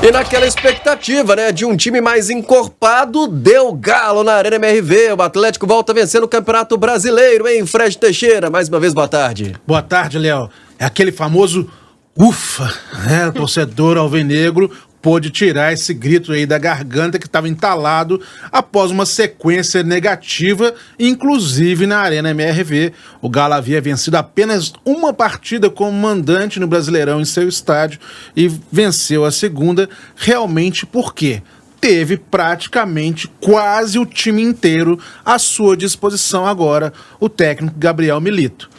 E naquela expectativa, né, de um time mais encorpado, deu galo na Arena MRV. O Atlético volta vencendo o Campeonato Brasileiro, hein, Fred Teixeira? Mais uma vez, boa tarde. Boa tarde, Léo. É aquele famoso ufa, né? O torcedor alvinegro pôde tirar esse grito aí da garganta que estava entalado após uma sequência negativa, inclusive na Arena MRV. O Galo havia vencido apenas uma partida como mandante no Brasileirão em seu estádio e venceu a segunda. Realmente por quê? Teve praticamente quase o time inteiro à sua disposição agora, o técnico Gabriel Milito.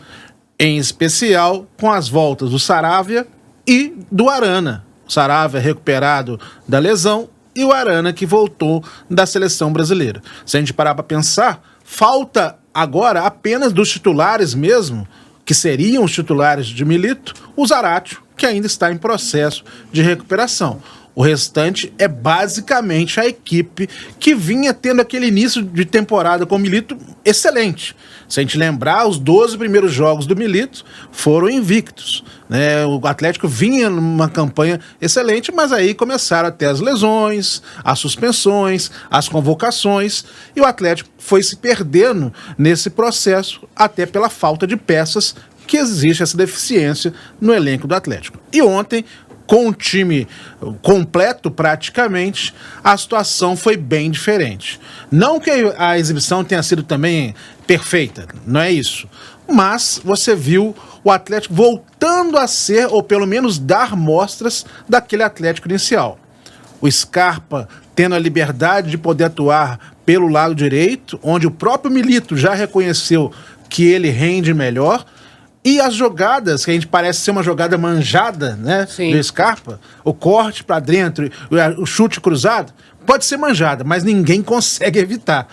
Em especial com as voltas do Saravia e do Arana. O Saravia recuperado da lesão e o Arana que voltou da seleção brasileira. Se a gente parar para pensar, falta agora apenas dos titulares mesmo, que seriam os titulares de Milito, o Zaratio, que ainda está em processo de recuperação. O restante é basicamente a equipe que vinha tendo aquele início de temporada com o Milito excelente. Se a gente lembrar, os 12 primeiros jogos do Milito foram invictos, né? O Atlético vinha numa campanha excelente, mas aí começaram até as lesões, as suspensões, as convocações, e o Atlético foi se perdendo nesse processo, até pela falta de peças que existe essa deficiência no elenco do Atlético. E ontem, com o time completo praticamente, a situação foi bem diferente. Não que a exibição tenha sido também perfeita, não é isso. Mas você viu o Atlético voltando a ser, ou pelo menos dar mostras daquele Atlético inicial. O Scarpa tendo a liberdade de poder atuar pelo lado direito, onde o próprio Milito já reconheceu que ele rende melhor. E as jogadas, que a gente parece ser uma jogada manjada, né, Sim. do Scarpa, o corte para dentro, o chute cruzado, pode ser manjada, mas ninguém consegue evitar.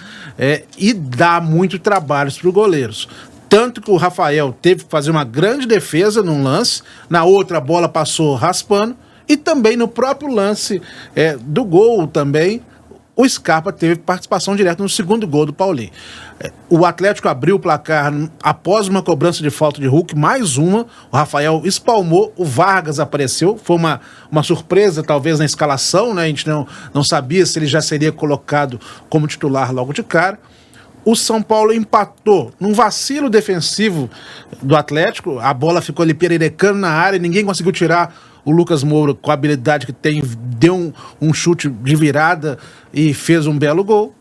E dá muito trabalho para os goleiros. Tanto que o Rafael teve que fazer uma grande defesa num lance, na outra a bola passou raspando, e também no próprio lance do gol também, o Scarpa teve participação direta no segundo gol do Paulinho. O Atlético abriu o placar após uma cobrança de falta de Hulk, mais uma. O Rafael espalmou, o Vargas apareceu. Foi uma surpresa, talvez, na escalação, né? A gente não sabia se ele já seria colocado como titular logo de cara. O São Paulo empatou num vacilo defensivo do Atlético. A bola ficou ali pererecando na área, ninguém conseguiu tirar. O Lucas Moura, com a habilidade que tem, deu um chute de virada e fez um belo gol.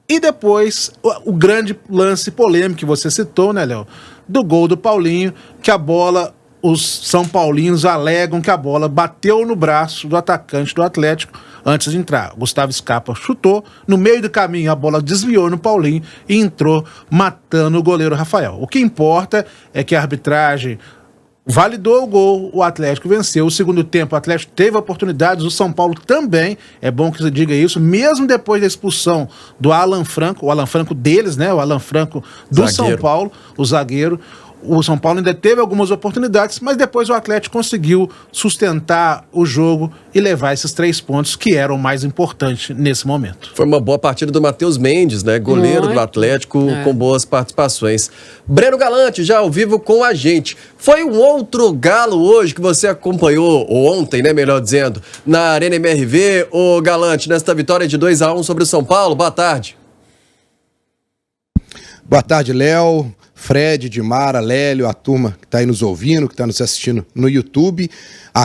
E depois, o grande lance polêmico que você citou, né, Léo? Do gol do Paulinho, que a bola, os São Paulinos alegam que a bola bateu no braço do atacante do Atlético antes de entrar. O Gustavo Scarpa chutou, no meio do caminho a bola desviou no Paulinho e entrou matando o goleiro Rafael. O que importa é que a arbitragem validou o gol, o Atlético venceu. O segundo tempo, o Atlético teve oportunidades, o São Paulo também, é bom que você diga isso, mesmo depois da expulsão do Alan Franco, o Alan Franco deles, né, o Alan Franco do zagueiro. São Paulo, o zagueiro. O São Paulo ainda teve algumas oportunidades, mas depois o Atlético conseguiu sustentar o jogo e levar esses 3 pontos que eram o mais importante nesse momento. Foi uma boa partida do Matheus Mendes, né? Goleiro do Atlético, com boas participações. Breno Galante, já ao vivo com a gente. Foi um outro Galo hoje que você acompanhou, ou ontem, né? Melhor dizendo, na Arena MRV. Ô Galante, nesta vitória de 2-1 sobre o São Paulo, boa tarde. Boa tarde, Léo. Fred, Dimara, Lélio, a turma que está aí nos ouvindo, que está nos assistindo no YouTube.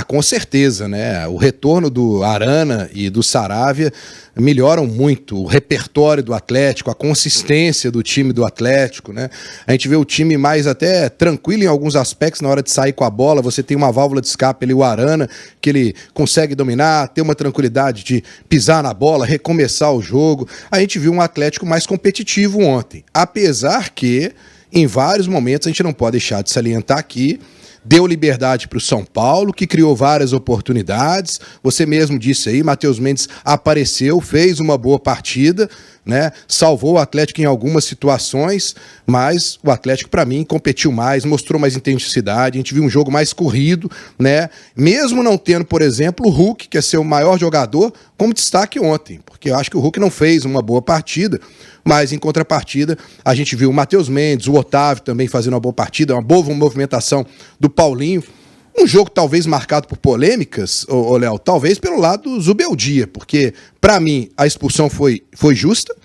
Com certeza, né? O retorno do Arana e do Saravia melhoram muito o repertório do Atlético, a consistência do time do Atlético, né? A gente vê o time mais até tranquilo em alguns aspectos na hora de sair com a bola. Você tem uma válvula de escape ali, o Arana, que ele consegue dominar, ter uma tranquilidade de pisar na bola, recomeçar o jogo. A gente viu um Atlético mais competitivo ontem, apesar que em vários momentos a gente não pode deixar de salientar aqui, deu liberdade para o São Paulo, que criou várias oportunidades. Você mesmo disse aí, Matheus Mendes apareceu, fez uma boa partida, né? Salvou o Atlético em algumas situações, mas o Atlético, para mim, competiu mais, mostrou mais intensidade, a gente viu um jogo mais corrido, né? Mesmo não tendo, por exemplo, o Hulk, que é seu maior jogador, como destaque ontem, porque eu acho que o Hulk não fez uma boa partida, mas em contrapartida a gente viu o Matheus Mendes, o Otávio também fazendo uma boa partida, uma boa movimentação do Paulinho. Um jogo talvez marcado por polêmicas, ô Léo, talvez pelo lado Zubeldia, porque para mim a expulsão foi justa,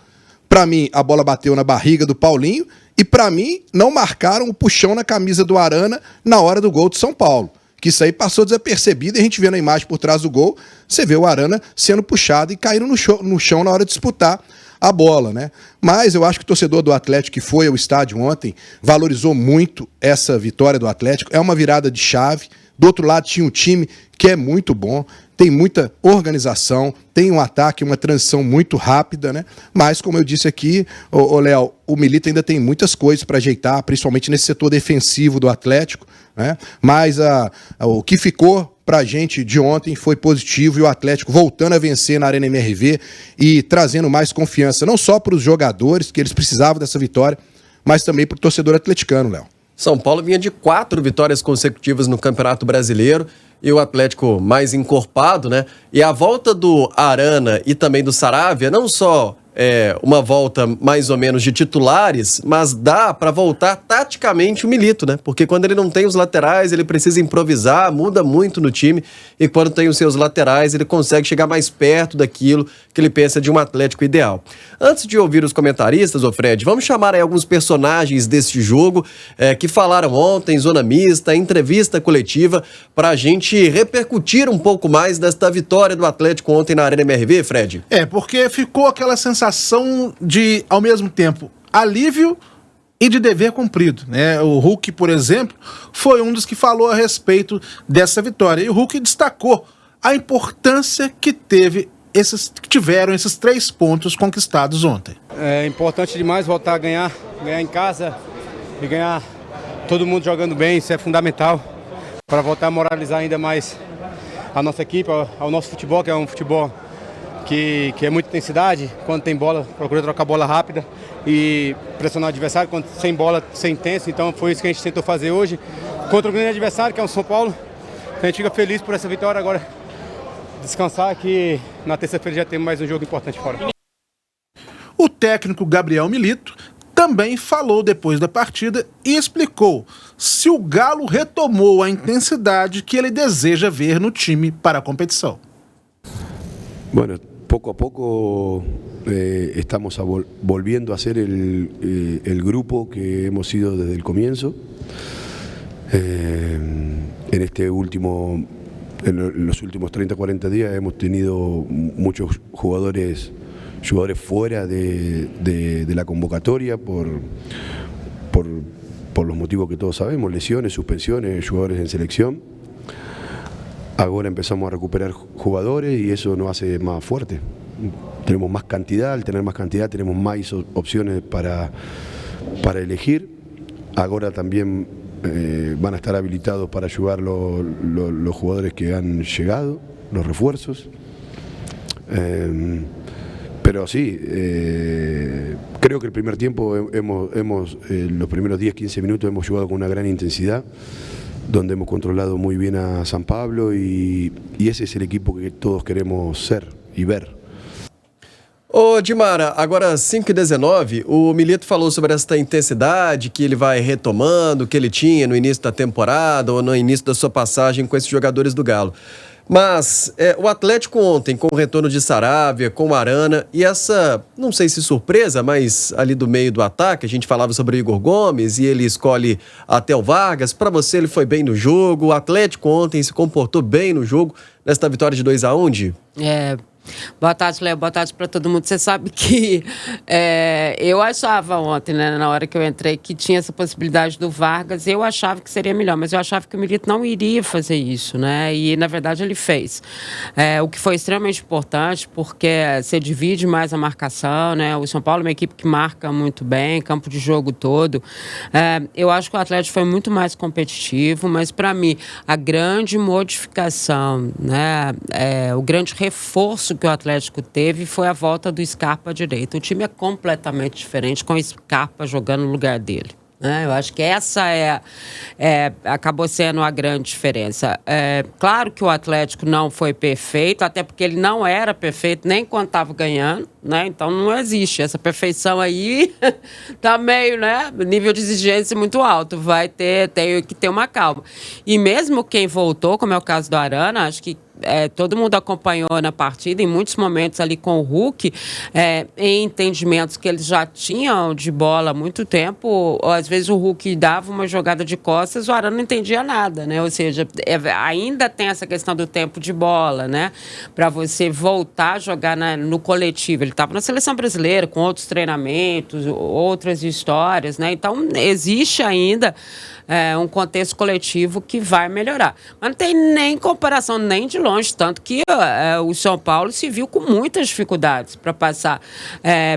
para mim a bola bateu na barriga do Paulinho e para mim não marcaram o puxão na camisa do Arana na hora do gol de São Paulo. Que isso aí passou desapercebido e a gente vê na imagem por trás do gol, você vê o Arana sendo puxado e caindo no chão na hora de disputar a bola, né? Mas eu acho que o torcedor do Atlético que foi ao estádio ontem valorizou muito essa vitória do Atlético. É uma virada de chave. Do outro lado tinha um time que é muito bom, tem muita organização, tem um ataque, uma transição muito rápida, né? Mas, como eu disse aqui, Léo, o Milito ainda tem muitas coisas para ajeitar, principalmente nesse setor defensivo do Atlético, né? Mas o que ficou para a gente de ontem foi positivo e o Atlético voltando a vencer na Arena MRV e trazendo mais confiança, não só para os jogadores, que eles precisavam dessa vitória, mas também para o torcedor atleticano, Léo. São Paulo vinha de 4 vitórias consecutivas no Campeonato Brasileiro e o Atlético mais encorpado, né? E a volta do Arana e também do Saravia, não só uma volta mais ou menos de titulares, mas dá para voltar taticamente o Milito, né? Porque quando ele não tem os laterais, ele precisa improvisar, muda muito no time, e quando tem os seus laterais, ele consegue chegar mais perto daquilo que ele pensa de um Atlético ideal. Antes de ouvir os comentaristas, ô Fred, vamos chamar aí alguns personagens deste jogo que falaram ontem, zona mista, entrevista coletiva, para a gente repercutir um pouco mais desta vitória do Atlético ontem na Arena MRV, Fred. Porque ficou aquela sensação de, ao mesmo tempo, alívio e de dever cumprido, né? O Hulk, por exemplo, foi um dos que falou a respeito dessa vitória. E o Hulk destacou a importância que tiveram esses 3 pontos conquistados ontem. É importante demais voltar a ganhar em casa e ganhar todo mundo jogando bem, isso é fundamental para voltar a moralizar ainda mais a nossa equipe, ao nosso futebol, que é um futebol que é muita intensidade. Quando tem bola, procura trocar bola rápida e pressionar o adversário. Quando sem bola, ser intenso. Então foi isso que a gente tentou fazer hoje contra o grande adversário, que é o São Paulo. A gente fica feliz por essa vitória. Agora descansar, que na terça-feira já temos mais um jogo importante fora. O técnico Gabriel Milito também falou depois da partida e explicou se o Galo retomou a intensidade que ele deseja ver no time para a competição. Bueno, poco a poco estamos volviendo a ser el grupo que hemos sido desde el comienzo. En los últimos 30, 40 días hemos tenido muchos jugadores fuera de la convocatoria por los motivos que todos sabemos, lesiones, suspensiones, jugadores en selección. Ahora empezamos a recuperar jugadores y eso nos hace más fuerte. Tenemos más cantidad, al tener más cantidad tenemos más opciones para elegir. Ahora también van a estar habilitados para ayudar los jugadores que han llegado, los refuerzos. Pero sí, creo que el primer tiempo los primeros 10-15 minutos hemos jugado con una gran intensidad, donde hemos controlado muy bien a San Pablo y ese es el equipo que todos queremos ser y ver. Ô Dimara, agora 5h19, o Milito falou sobre essa intensidade que ele vai retomando, que ele tinha no início da temporada ou no início da sua passagem com esses jogadores do Galo. Mas o Atlético ontem, com o retorno de Saravia, com o Arana, e essa, não sei se surpresa, mas ali do meio do ataque, a gente falava sobre o Igor Gomes e ele escolhe até o Vargas. Para você, ele foi bem no jogo. O Atlético ontem se comportou bem no jogo, nesta vitória de 2-1, Di? Boa tarde, Léo. Boa tarde para todo mundo. Você sabe que eu achava ontem, né, na hora que eu entrei, que tinha essa possibilidade do Vargas. Eu achava que seria melhor, mas eu achava que o Milito não iria fazer isso, né? E, na verdade, ele fez. O que foi extremamente importante, porque você divide mais a marcação, né? O São Paulo é uma equipe que marca muito bem, campo de jogo todo. Eu acho que o Atlético foi muito mais competitivo, mas, para mim, a grande modificação, né, o grande reforço que o Atlético teve foi a volta do Scarpa à direita. O time é completamente diferente com o Scarpa jogando no lugar dele. Eu acho que essa acabou sendo a grande diferença. Claro que o Atlético não foi perfeito, até porque ele não era perfeito nem quando estava ganhando. né? Então não existe. Essa perfeição aí tá meio, né? Nível de exigência muito alto. Tem que ter uma calma. E mesmo quem voltou, como é o caso do Arana, acho que todo mundo acompanhou na partida, em muitos momentos ali com o Hulk, em entendimentos que eles já tinham de bola há muito tempo, ou às vezes o Hulk dava uma jogada de costas, o Arana não entendia nada, né? Ou seja, ainda tem essa questão do tempo de bola, né? Para você voltar a jogar no coletivo. Ele estava na seleção brasileira, com outros treinamentos, outras histórias, né? Então, existe ainda um contexto coletivo que vai melhorar. Mas não tem nem comparação, nem de longe, tanto que o São Paulo se viu com muitas dificuldades para passar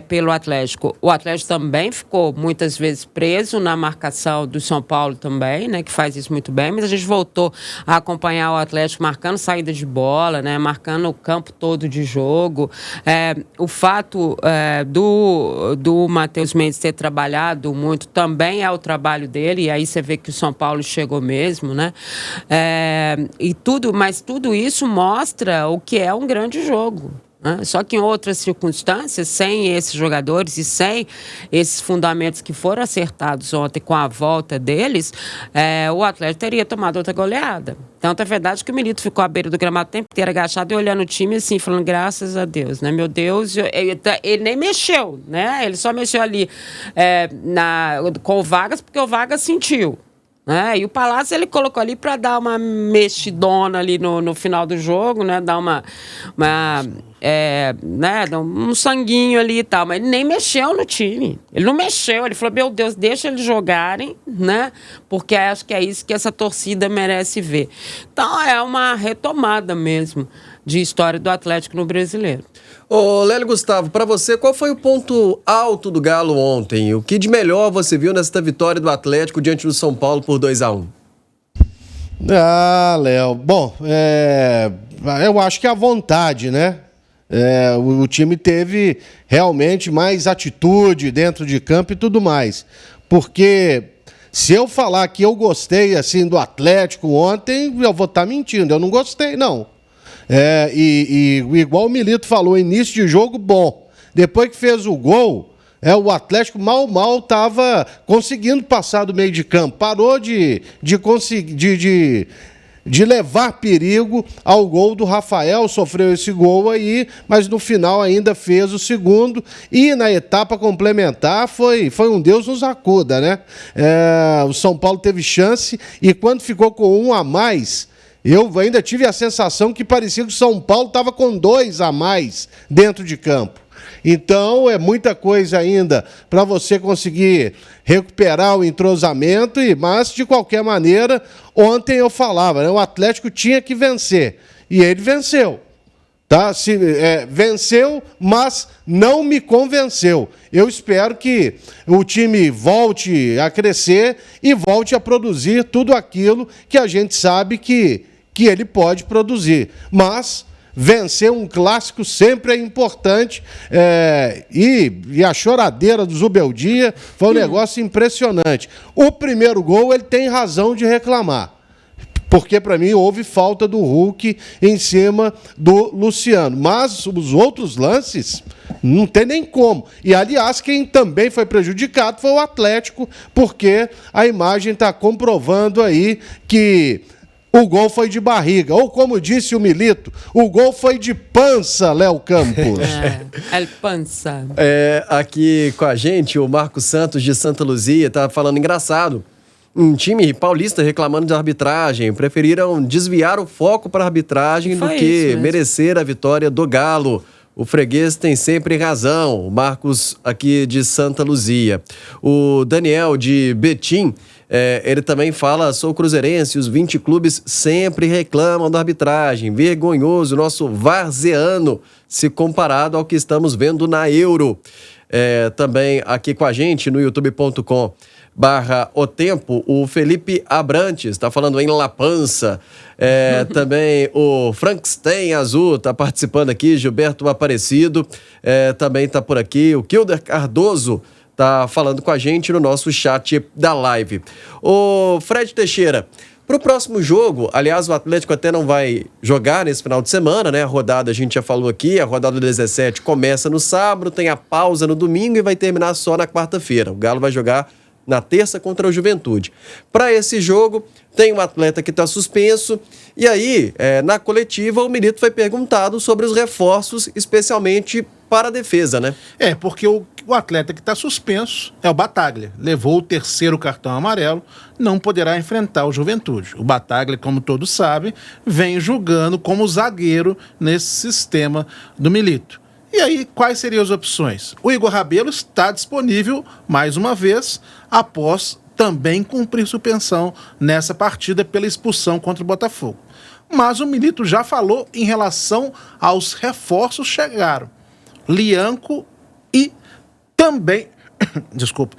pelo Atlético. O Atlético também ficou muitas vezes preso na marcação do São Paulo também, né, que faz isso muito bem, mas a gente voltou a acompanhar o Atlético marcando saída de bola, né, marcando o campo todo de jogo. O fato do Matheus Mendes ter trabalhado muito também é o trabalho dele, e aí você vê que o São Paulo chegou mesmo, né? Mas tudo isso mostra o que é um grande jogo. Só que em outras circunstâncias, sem esses jogadores e sem esses fundamentos que foram acertados ontem com a volta deles, o Atlético teria tomado outra goleada. Tanto é verdade que o Milito ficou à beira do gramado o tempo inteiro agachado e olhando o time assim, falando graças a Deus, né? Meu Deus, ele nem mexeu, né? Ele só mexeu ali com o Vargas porque o Vargas sentiu. E o Palácio ele colocou ali para dar uma mexidona ali no final do jogo, né? Dar um sanguinho ali e tal, mas ele nem mexeu no time. Ele não mexeu, ele falou, meu Deus, deixa eles jogarem, né? Porque acho que é isso que essa torcida merece ver. Então é uma retomada mesmo de história do Atlético no Brasileiro. Ô, Lélio Gustavo, para você, qual foi o ponto alto do Galo ontem? O que de melhor você viu nesta vitória do Atlético diante do São Paulo por 2-1? Léo, bom, eu acho que a vontade, né? O time teve realmente mais atitude dentro de campo e tudo mais. Porque se eu falar que eu gostei assim do Atlético ontem, eu vou estar mentindo. Eu não gostei, não. Igual o Milito falou, início de jogo bom. Depois que fez o gol, o Atlético mal estava conseguindo passar do meio de campo. Parou de levar perigo ao gol do Rafael, sofreu esse gol aí, mas no final ainda fez o segundo, e na etapa complementar foi um Deus nos acuda, né? O São Paulo teve chance, e quando ficou com 1 a mais, eu ainda tive a sensação que parecia que o São Paulo estava com 2 a mais dentro de campo. Então, é muita coisa ainda para você conseguir recuperar o entrosamento, mas, de qualquer maneira, ontem eu falava, né, o Atlético tinha que vencer, e ele venceu. Tá? Venceu, mas não me convenceu. Eu espero que o time volte a crescer e volte a produzir tudo aquilo que a gente sabe que ele pode produzir. Mas vencer um clássico sempre é importante, e a choradeira do Zubeldia foi um negócio impressionante. O primeiro gol ele tem razão de reclamar, porque para mim houve falta do Hulk em cima do Luciano, mas os outros lances não tem nem como. E aliás, quem também foi prejudicado foi o Atlético, porque a imagem está comprovando aí que o gol foi de barriga. Ou como disse o Milito, o gol foi de pança, Léo Campos. Pança. Aqui com a gente, o Marcos Santos de Santa Luzia tá falando engraçado. Um time paulista reclamando de arbitragem. Preferiram desviar o foco para a arbitragem do que merecer a vitória do Galo. O freguês tem sempre razão. O Marcos aqui de Santa Luzia. O Daniel de Betim, ele também fala, sou cruzeirense, os 20 clubes sempre reclamam da arbitragem. Vergonhoso, nosso varzeano, se comparado ao que estamos vendo na Euro. Também aqui com a gente no youtube.com/O Tempo, o Felipe Abrantes está falando em La Pança. Também o Frankenstein Azul está participando aqui, Gilberto Aparecido também está por aqui, o Kilder Cardoso tá falando com a gente no nosso chat da live. Ô Fred Teixeira, Para o próximo jogo, aliás, o Atlético até não vai jogar nesse final de semana, né? A rodada, a gente já falou aqui, a rodada 17 começa no sábado, tem a pausa no domingo e vai terminar só na quarta-feira. O Galo vai jogar na terça contra o Juventude. Para esse jogo, tem um atleta que está suspenso, e aí, na coletiva, o Milito foi perguntado sobre os reforços, especialmente para a defesa, né? Porque o atleta que está suspenso é o Bataglia. Levou o 3º cartão amarelo, não poderá enfrentar o Juventude. O Bataglia, como todos sabem, vem jogando como zagueiro nesse sistema do Milito. E aí, quais seriam as opções? O Igor Rabelo está disponível, mais uma vez, após também cumprir suspensão nessa partida pela expulsão contra o Botafogo. Mas o Milito já falou em relação aos reforços que chegaram. Lianco e também, desculpa,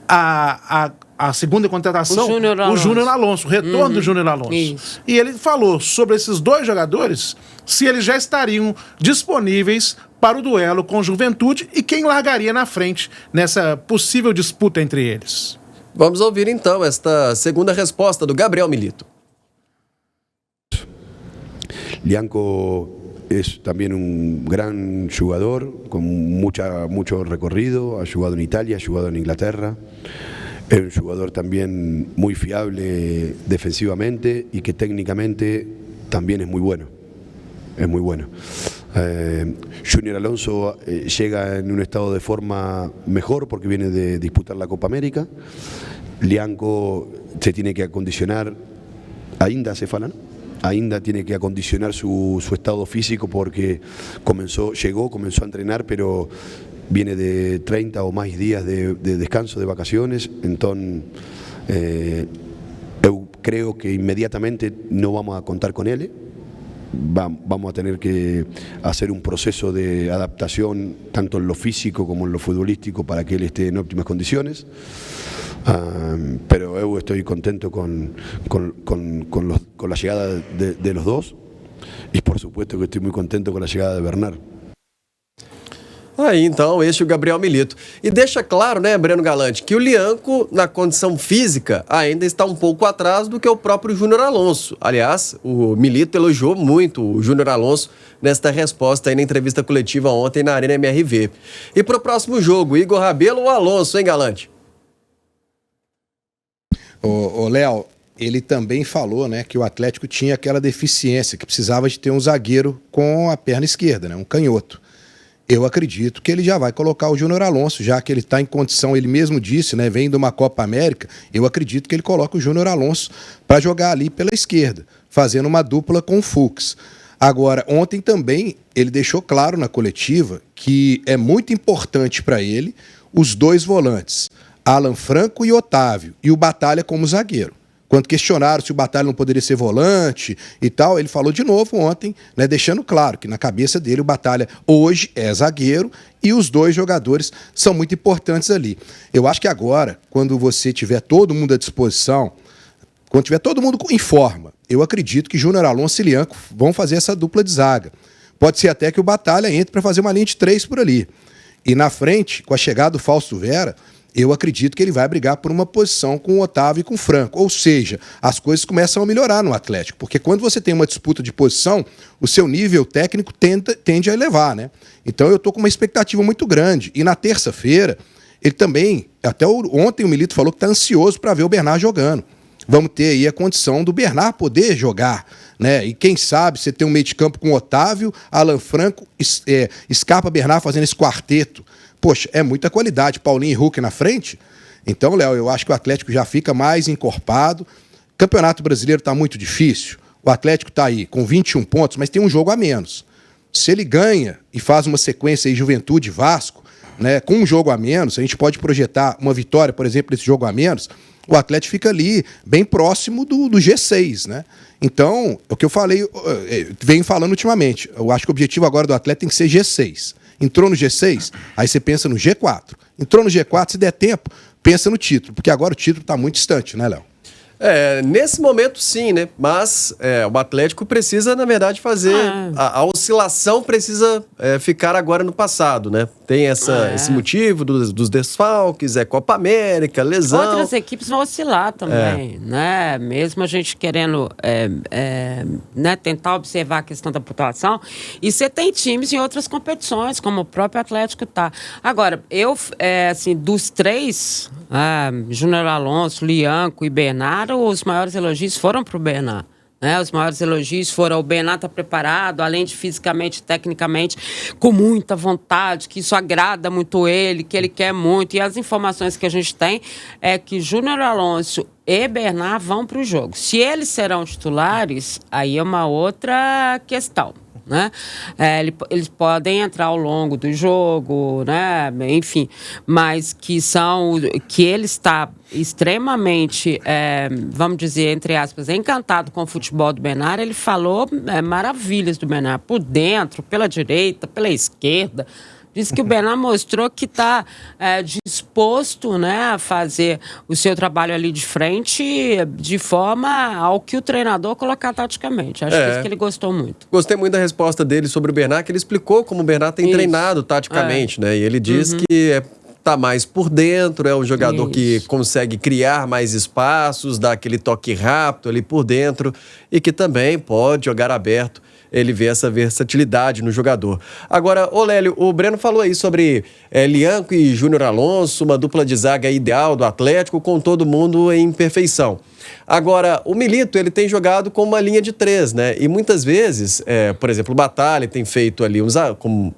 a segunda contratação, o Júnior Alonso, o retorno do Júnior Alonso. Isso. E ele falou sobre esses 2 jogadores, se eles já estariam disponíveis para o duelo com o Juventude e quem largaria na frente nessa possível disputa entre eles. Vamos ouvir então esta segunda resposta do Gabriel Milito. Lianco es también un gran jugador con mucho recorrido, ha jugado en Italia, ha jugado en Inglaterra, es un jugador también muy fiable defensivamente y que técnicamente también es muy bueno. Es muy bueno. Junior Alonso llega en un estado de forma mejor porque viene de disputar la Copa América. Lianco se tiene que acondicionar, ainda se falan, ainda tiene que acondicionar su estado físico porque comenzó a entrenar, pero viene de 30 o más días de descanso, de vacaciones, entonces yo creo que inmediatamente no vamos a contar con él. Vamos a tener que hacer un proceso de adaptación tanto en lo físico como en lo futbolístico para que él esté en óptimas condiciones. Pero yo estoy contento con la llegada de los dos y por supuesto que estoy muy contento con la llegada de Bernard. Aí, então, este é o Gabriel Milito. E deixa claro, né, Breno Galante, que o Lianco, na condição física, ainda está um pouco atrás do que o próprio Júnior Alonso. Aliás, o Milito elogiou muito o Júnior Alonso nesta resposta aí na entrevista coletiva ontem na Arena MRV. E para o próximo jogo, Igor Rabelo ou Alonso, hein, Galante? Ô, Léo, ele também falou, né, que o Atlético tinha aquela deficiência, que precisava de ter um zagueiro com a perna esquerda, né, um canhoto. Eu acredito que ele já vai colocar o Júnior Alonso, já que ele está em condição, ele mesmo disse, né, vem de uma Copa América, eu acredito que ele coloca o Júnior Alonso para jogar ali pela esquerda, fazendo uma dupla com o Fux. Agora, ontem também ele deixou claro na coletiva que é muito importante para ele os 2 volantes, Alan Franco e Otávio, e o Bataglia como zagueiro. Quando questionaram se o Bataglia não poderia ser volante e tal, ele falou de novo ontem, né, deixando claro que na cabeça dele o Bataglia hoje é zagueiro e os 2 jogadores são muito importantes ali. Eu acho que agora, quando você tiver todo mundo à disposição, quando tiver todo mundo em forma, eu acredito que Júnior Alonso e Lianco vão fazer essa dupla de zaga. Pode ser até que o Bataglia entre para fazer uma linha de 3 por ali. E na frente, com a chegada do Fausto Vera, eu acredito que ele vai brigar por uma posição com o Otávio e com o Franco. Ou seja, as coisas começam a melhorar no Atlético. Porque quando você tem uma disputa de posição, o seu nível técnico tende a elevar, né? Então eu estou com uma expectativa muito grande. E na terça-feira, ele também, ontem o Milito falou que está ansioso para ver o Bernard jogando. Vamos ter aí a condição do Bernard poder jogar, né? E quem sabe você tem um meio de campo com Otávio, Alan Franco, Scarpa, Bernard fazendo esse quarteto. Poxa, é muita qualidade, Paulinho e Hulk na frente. Então, Léo, eu acho que o Atlético já fica mais encorpado. O Campeonato Brasileiro está muito difícil. O Atlético está aí com 21 pontos, mas tem um jogo a menos. Se ele ganha e faz uma sequência aí Juventude e Vasco, né, com um jogo a menos, a gente pode projetar uma vitória, por exemplo, nesse jogo a menos, o Atlético fica ali bem próximo do G6, né? Então, é o que eu falei, venho falando ultimamente. Eu acho que o objetivo agora do Atlético tem que ser G6. Entrou no G6, aí você pensa no G4. Entrou no G4, se der tempo, pensa no título, porque agora o título está muito distante, né, Léo? Nesse momento sim, né? Mas o Atlético precisa, na verdade, fazer... A oscilação precisa ficar agora no passado, né? Tem esse motivo dos desfalques, Copa América, lesão. Outras equipes vão oscilar também, né? Mesmo a gente querendo né, tentar observar a questão da pontuação. E você tem times em outras competições, como o próprio Atlético tá. Agora, assim, dos três, Júnior Alonso, Lianco e Bernardo, os maiores elogios foram pro Bernardo. Os maiores elogios foram: o Bernardo está preparado, além de fisicamente, tecnicamente, com muita vontade, que isso agrada muito ele, que ele quer muito. E as informações que a gente tem é que Júnior Alonso e Bernardo vão para o jogo. Se eles serão titulares, aí é uma outra questão. Né? Eles podem entrar ao longo do jogo, né? Enfim, mas que ele está extremamente, vamos dizer, entre aspas, encantado com o futebol do Bernardo. Ele falou maravilhas do Bernardo, por dentro, pela direita, pela esquerda. Diz que o Bernardo mostrou que está disposto, né, a fazer o seu trabalho ali de frente de forma ao que o treinador colocar taticamente. Acho que isso que ele gostou muito. Gostei muito da resposta dele sobre o Bernardo, que ele explicou como o Bernardo tem treinado taticamente, né? E ele diz que tá mais por dentro, é um jogador que consegue criar mais espaços, dar aquele toque rápido ali por dentro e que também pode jogar aberto. Ele vê essa versatilidade no jogador. Agora, Lélio, o Breno falou aí sobre Lianco e Júnior Alonso, uma dupla de zaga ideal do Atlético, com todo mundo em perfeição. Agora, o Milito, ele tem jogado com uma linha de 3, né? E muitas vezes, por exemplo, o Batalha tem feito ali,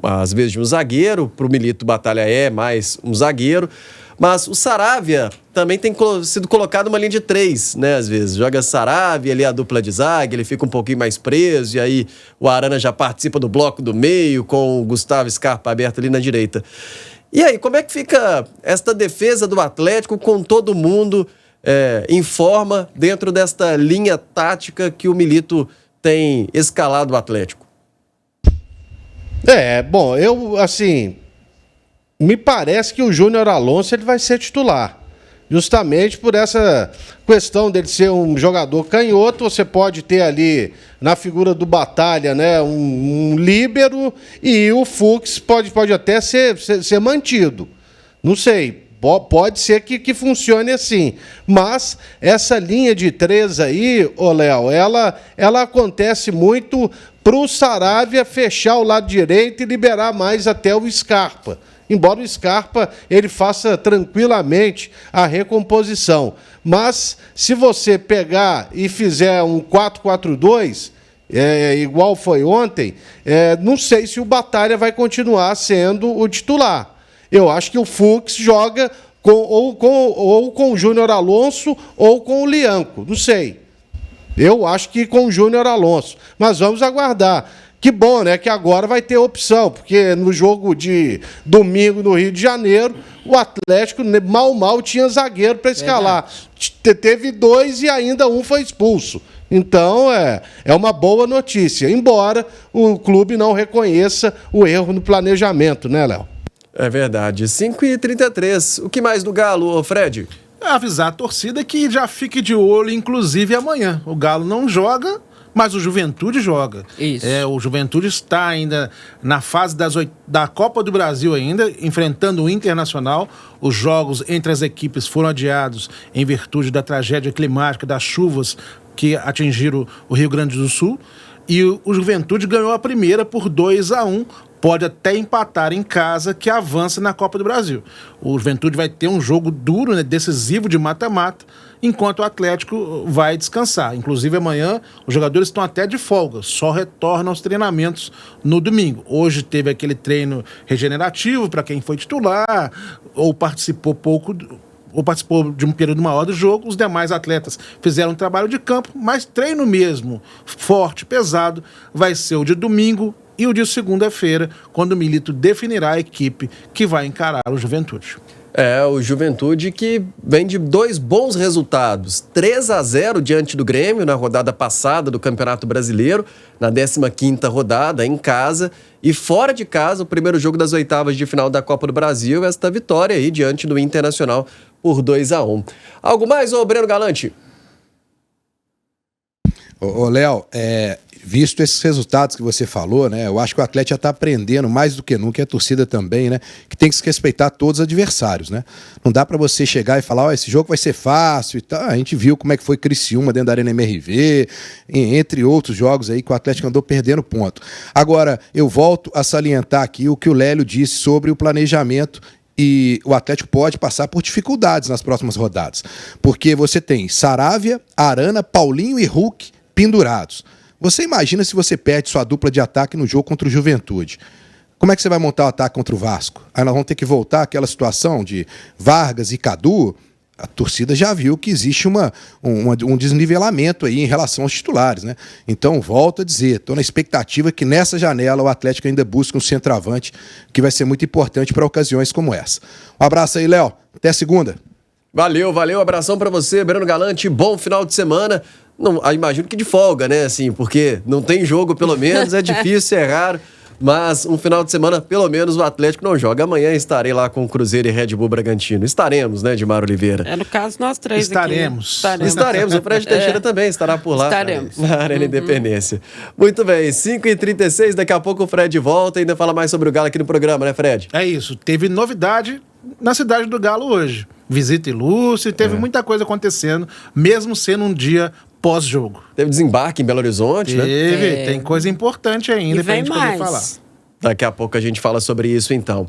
às vezes, de um zagueiro. Para o Milito, o Batalha é mais um zagueiro. Mas o Saravia também tem sido colocado uma linha de 3, né? Às vezes joga Saravia, ali a dupla de zaga, ele fica um pouquinho mais preso, e aí o Arana já participa do bloco do meio, com o Gustavo Scarpa aberto ali na direita. E aí, como é que fica esta defesa do Atlético com todo mundo em forma dentro desta linha tática que o Milito tem escalado o Atlético? Bom, me parece que o Júnior Alonso ele vai ser titular. Justamente por essa questão dele ser um jogador canhoto, você pode ter ali na figura do Batalha, né, um líbero, e o Fux pode até ser mantido. Não sei, pode ser que funcione assim. Mas essa linha de 3 aí, Léo, ela acontece muito para o Saravia fechar o lado direito e liberar mais até o Scarpa. Embora o Scarpa ele faça tranquilamente a recomposição. Mas se você pegar e fizer um 4-4-2, igual foi ontem, não sei se o Batalha vai continuar sendo o titular. Eu acho que o Fux joga ou com o Júnior Alonso ou com o Lianco, não sei. Eu acho que com o Júnior Alonso. Mas vamos aguardar. Que bom, né? Que agora vai ter opção, porque no jogo de domingo no Rio de Janeiro, o Atlético mal tinha zagueiro para escalar. Teve 2 e ainda um foi expulso. Então, é uma boa notícia, embora o clube não reconheça o erro no planejamento, né, Léo? É verdade. 5h33. O que mais do Galo, Fred? Avisar a torcida que já fique de olho, inclusive amanhã. O Galo não joga, mas o Juventude joga. Isso. O Juventude está ainda na fase da Copa do Brasil ainda, enfrentando o Internacional. Os jogos entre as equipes foram adiados em virtude da tragédia climática, das chuvas que atingiram o Rio Grande do Sul. E o Juventude ganhou a primeira por 2-1. Pode até empatar em casa, que avança na Copa do Brasil. O Juventude vai ter um jogo duro, né, decisivo de mata-mata, enquanto o Atlético vai descansar. Inclusive, amanhã, os jogadores estão até de folga, só retornam aos treinamentos no domingo. Hoje teve aquele treino regenerativo para quem foi titular, ou participou de um período maior do jogo. Os demais atletas fizeram um trabalho de campo, mas treino mesmo, forte, pesado, vai ser o de domingo e o de segunda-feira, quando o Milito definirá a equipe que vai encarar o Juventude. O Juventude que vem de 2 bons resultados. 3-0 diante do Grêmio na rodada passada do Campeonato Brasileiro, na 15ª rodada, em casa. E fora de casa, o primeiro jogo das oitavas de final da Copa do Brasil, esta vitória aí diante do Internacional por 2-1. Algo mais, Breno Galante? Léo, visto esses resultados que você falou, né? Eu acho que o Atlético já está aprendendo mais do que nunca, e a torcida também, né? Que tem que se respeitar todos os adversários, né? Não dá para você chegar e falar, esse jogo vai ser fácil e tal. A gente viu como é que foi Criciúma dentro da Arena MRV, entre outros jogos aí que o Atlético andou perdendo ponto. Agora, eu volto a salientar aqui o que o Lélio disse sobre o planejamento. E o Atlético pode passar por dificuldades nas próximas rodadas. Porque você tem Saravia, Arana, Paulinho e Hulk pendurados. Você imagina se você perde sua dupla de ataque no jogo contra o Juventude. Como é que você vai montar o ataque contra o Vasco? Aí nós vamos ter que voltar àquela situação de Vargas e Cadu. A torcida já viu que existe um desnivelamento aí em relação aos titulares, né? Então, volto a dizer, estou na expectativa que nessa janela o Atlético ainda busque um centroavante, que vai ser muito importante para ocasiões como essa. Um abraço aí, Léo. Até segunda. Valeu, abração pra você, Breno Galante, bom final de semana. Não, imagino que de folga, né, assim, porque não tem jogo pelo menos, é difícil, é raro, mas um final de semana, pelo menos, o Atlético não joga. Amanhã estarei lá com o Cruzeiro e Red Bull Bragantino. Estaremos, né, Edmar Oliveira? É, no caso, nós três Estaremos. aqui. Estaremos, o Fred Teixeira também estará por lá. Estaremos. Na Arena Independência. Muito bem, 5h36, daqui a pouco o Fred volta e ainda fala mais sobre o Galo aqui no programa, né, Fred? É isso, teve novidade na cidade do Galo hoje. Visita ilustre, teve muita coisa acontecendo, mesmo sendo um dia pós-jogo. Teve desembarque em Belo Horizonte, né? Tem coisa importante ainda pra gente poder falar. Daqui a pouco a gente fala sobre isso, então.